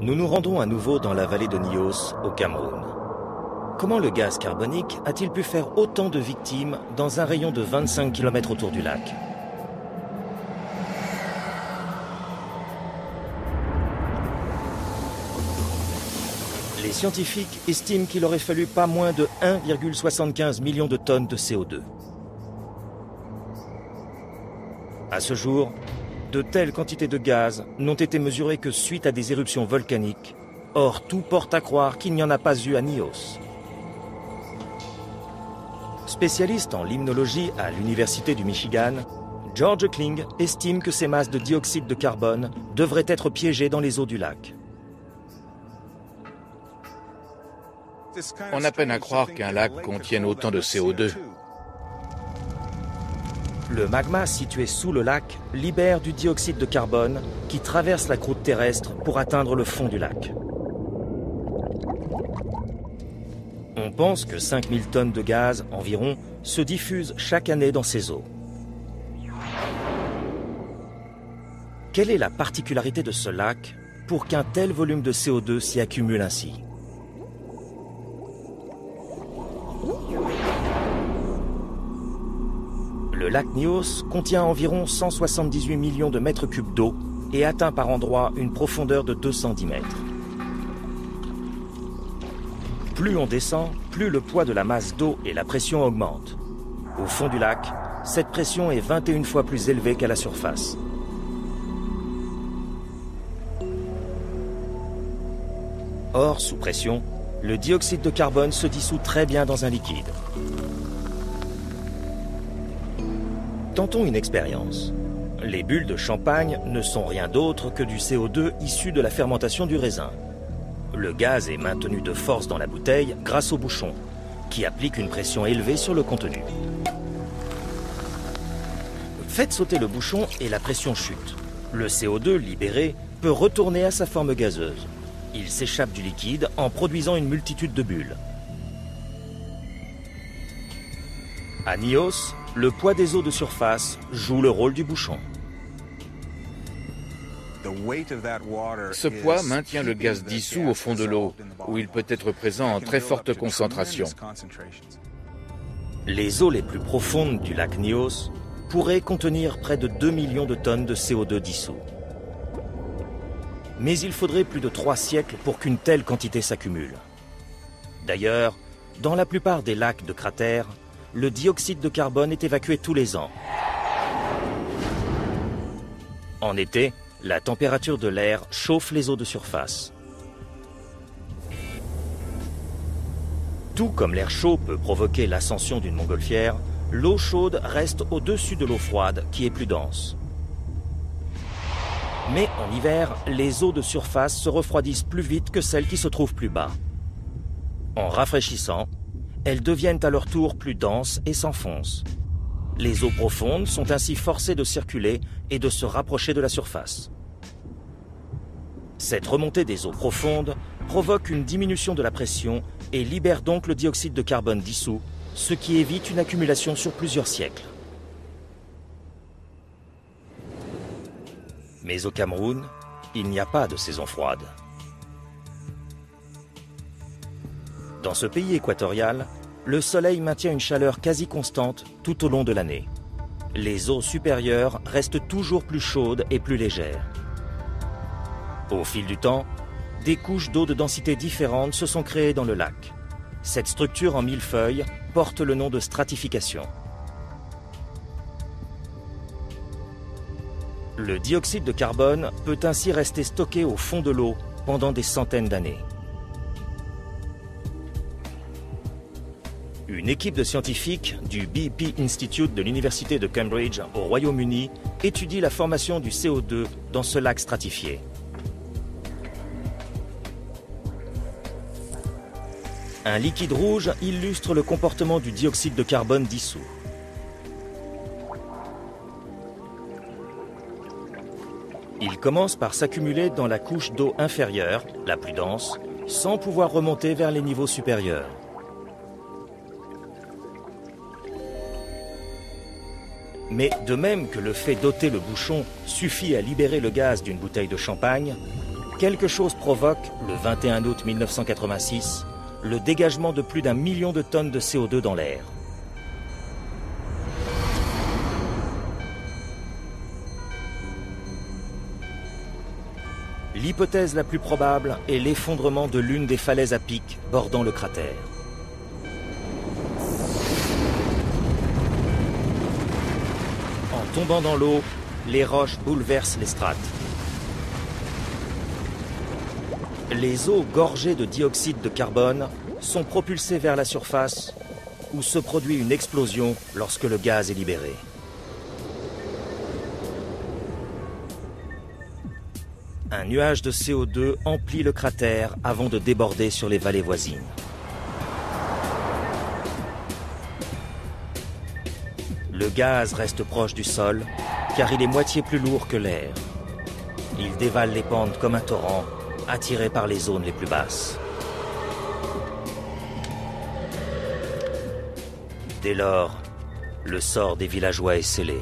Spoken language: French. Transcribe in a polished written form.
Nous nous rendons à nouveau dans la vallée de Nyos, au Cameroun. Comment le gaz carbonique a-t-il pu faire autant de victimes dans un rayon de 25 km autour du lac? Les scientifiques estiment qu'il aurait fallu pas moins de 1,75 million de tonnes de CO2. À ce jour, de telles quantités de gaz n'ont été mesurées que suite à des éruptions volcaniques. Or, tout porte à croire qu'il n'y en a pas eu à Nyos. Spécialiste en limnologie à l'Université du Michigan, George Kling estime que ces masses de dioxyde de carbone devraient être piégées dans les eaux du lac. On a peine à croire qu'un lac contienne autant de CO2. Le magma situé sous le lac libère du dioxyde de carbone qui traverse la croûte terrestre pour atteindre le fond du lac. On pense que 5000 tonnes de gaz environ se diffusent chaque année dans ces eaux. Quelle est la particularité de ce lac pour qu'un tel volume de CO2 s'y accumule ainsi? Le lac Nyos contient environ 178 millions de mètres cubes d'eau et atteint par endroits une profondeur de 210 mètres. Plus on descend, plus le poids de la masse d'eau et la pression augmentent. Au fond du lac, cette pression est 21 fois plus élevée qu'à la surface. Or, sous pression, le dioxyde de carbone se dissout très bien dans un liquide. Tentons une expérience. Les bulles de champagne ne sont rien d'autre que du CO2 issu de la fermentation du raisin. Le gaz est maintenu de force dans la bouteille grâce au bouchon, qui applique une pression élevée sur le contenu. Faites sauter le bouchon et la pression chute. Le CO2 libéré peut retourner à sa forme gazeuse. Il s'échappe du liquide en produisant une multitude de bulles. À Nyos, le poids des eaux de surface joue le rôle du bouchon. Ce poids maintient le gaz dissous au fond de l'eau, où il peut être présent en très forte concentration. Les eaux les plus profondes du lac Nyos pourraient contenir près de 2 millions de tonnes de CO2 dissous. Mais il faudrait plus de 3 siècles pour qu'une telle quantité s'accumule. D'ailleurs, dans la plupart des lacs de cratères, le dioxyde de carbone est évacué tous les ans. En été, la température de l'air chauffe les eaux de surface. Tout comme l'air chaud peut provoquer l'ascension d'une montgolfière, l'eau chaude reste au-dessus de l'eau froide qui est plus dense. Mais en hiver, les eaux de surface se refroidissent plus vite que celles qui se trouvent plus bas. En rafraîchissant, elles deviennent à leur tour plus denses et s'enfoncent. Les eaux profondes sont ainsi forcées de circuler et de se rapprocher de la surface. Cette remontée des eaux profondes provoque une diminution de la pression et libère donc le dioxyde de carbone dissous, ce qui évite une accumulation sur plusieurs siècles. Mais au Cameroun, il n'y a pas de saison froide. Dans ce pays équatorial, le soleil maintient une chaleur quasi constante tout au long de l'année. Les eaux supérieures restent toujours plus chaudes et plus légères. Au fil du temps, des couches d'eau de densité différentes se sont créées dans le lac. Cette structure en millefeuille porte le nom de stratification. Le dioxyde de carbone peut ainsi rester stocké au fond de l'eau pendant des centaines d'années. Une équipe de scientifiques du BP Institute de l'Université de Cambridge au Royaume-Uni étudie la formation du CO2 dans ce lac stratifié. Un liquide rouge illustre le comportement du dioxyde de carbone dissous. Il commence par s'accumuler dans la couche d'eau inférieure, la plus dense, sans pouvoir remonter vers les niveaux supérieurs. Mais de même que le fait d'ôter le bouchon suffit à libérer le gaz d'une bouteille de champagne, Quelque chose provoque, le 21 août 1986, le dégagement de plus d'1 million de tonnes de CO2 dans l'air. L'hypothèse la plus probable est l'effondrement de l'une des falaises à pic bordant le cratère. En tombant dans l'eau, les roches bouleversent les strates. Les eaux gorgées de dioxyde de carbone sont propulsées vers la surface où se produit une explosion lorsque le gaz est libéré. Un nuage de CO2 emplit le cratère avant de déborder sur les vallées voisines. Le gaz reste proche du sol car il est moitié plus lourd que l'air. Il dévale les pentes comme un torrent, attiré par les zones les plus basses. Dès lors, le sort des villageois est scellé.